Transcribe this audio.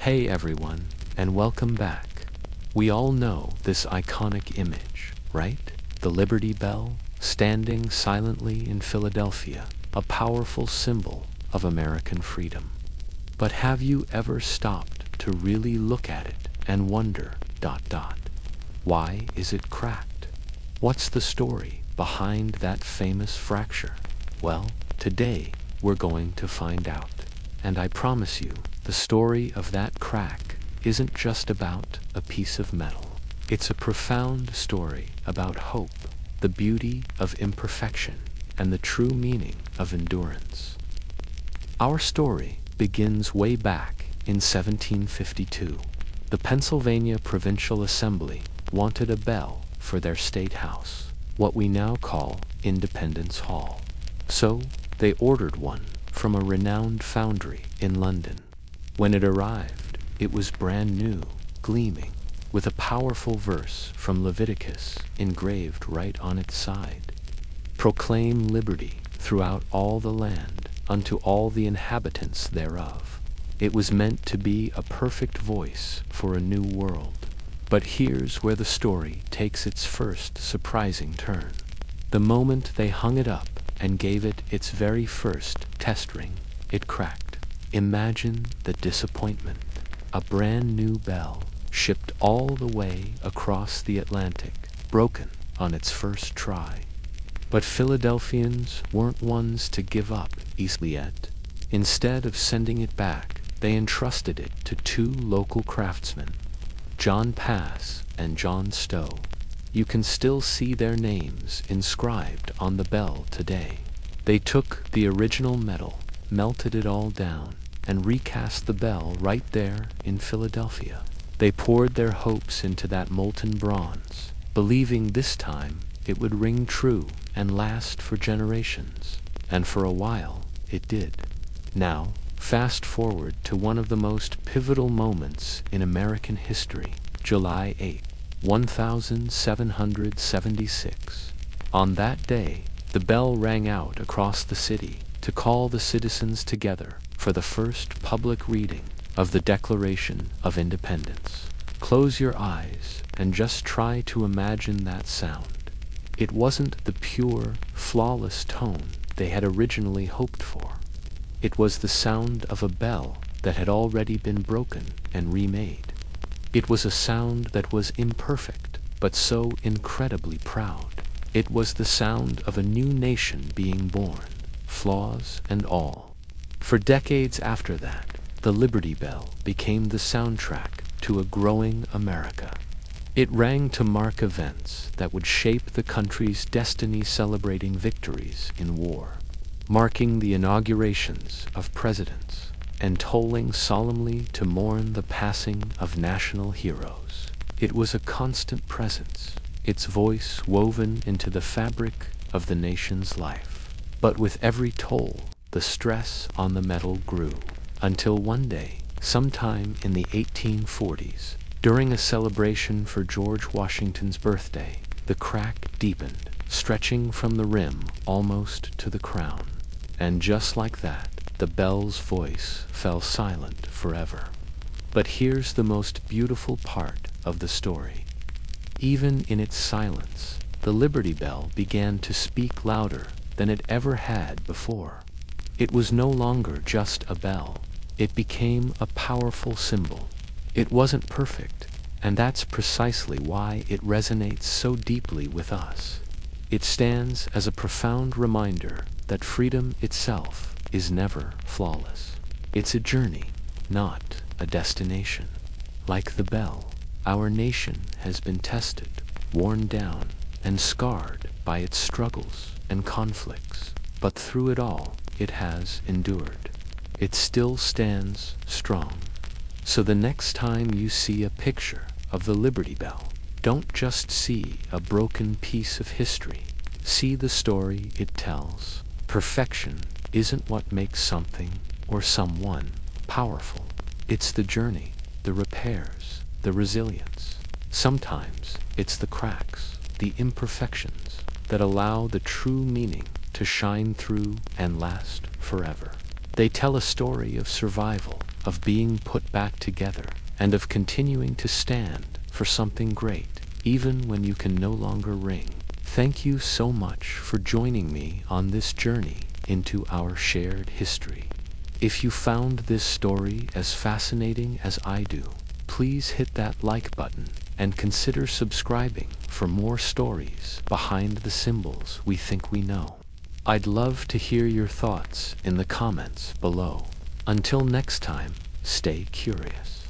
Hey everyone, and welcome back. We all know this iconic image, right? The Liberty Bell, standing silently in Philadelphia, a powerful symbol of American freedom. But have you ever stopped to really look at it and wonder, why is it cracked? What's the story behind that famous fracture? Well, today we're going to find out. And I promise you, the story of that crack isn't just about a piece of metal. It's a profound story about hope, the beauty of imperfection, and the true meaning of endurance. Our story begins way back in 1752. The Pennsylvania Provincial Assembly wanted a bell for their state house, what we now call Independence Hall. So they ordered one from a renowned foundry in London. When it arrived, it was brand new, gleaming, with a powerful verse from Leviticus engraved right on its side. Proclaim liberty throughout all the land unto all the inhabitants thereof. It was meant to be a perfect voice for a new world. But here's where the story takes its first surprising turn. The moment they hung it up and gave it its very first test ring, it cracked. Imagine the disappointment. A brand new bell, shipped all the way across the Atlantic, broken on its first try. But Philadelphians weren't ones to give up easily yet. Instead of sending it back, they entrusted it to two local craftsmen, John Pass and John Stowe. You can still see their names inscribed on the bell today. They took the original metal, melted it all down, and recast the bell right there in Philadelphia. They poured their hopes into that molten bronze, believing this time it would ring true and last for generations. And for a while, it did. Now, fast forward to one of the most pivotal moments in American history, July 8, 1776. On that day, the bell rang out across the city to call the citizens together for the first public reading of the Declaration of Independence. Close your eyes and just try to imagine that sound. It wasn't the pure, flawless tone they had originally hoped for. It was the sound of a bell that had already been broken and remade. It was a sound that was imperfect, but so incredibly proud. It was the sound of a new nation being born, flaws and all. For decades after that, the Liberty Bell became the soundtrack to a growing America. It rang to mark events that would shape the country's destiny, celebrating victories in war, marking the inaugurations of presidents, and tolling solemnly to mourn the passing of national heroes. It was a constant presence, its voice woven into the fabric of the nation's life. But with every toll, the stress on the metal grew, until one day, sometime in the 1840s, during a celebration for George Washington's birthday, the crack deepened, stretching from the rim almost to the crown. And just like that, the bell's voice fell silent forever. But here's the most beautiful part of the story. Even in its silence, the Liberty Bell began to speak louder than it ever had before. It was no longer just a bell. It became a powerful symbol. It wasn't perfect, and that's precisely why it resonates so deeply with us. It stands as a profound reminder that freedom itself is never flawless. It's a journey, not a destination. Like the bell, our nation has been tested, worn down, and scarred by its struggles and conflicts. But through it all, it has endured. It still stands strong. So the next time you see a picture of the Liberty Bell, don't just see a broken piece of history. See the story it tells. Perfection isn't what makes something or someone powerful. It's the journey, the repairs, the resilience. Sometimes it's the cracks, the imperfections that allow the true meaning to shine through and last forever. They tell a story of survival, of being put back together, and of continuing to stand for something great, even when you can no longer ring. Thank you so much for joining me on this journey into our shared history. If you found this story as fascinating as I do, please hit that like button and consider subscribing for more stories behind the symbols we think we know. I'd love to hear your thoughts in the comments below. Until next time, stay curious.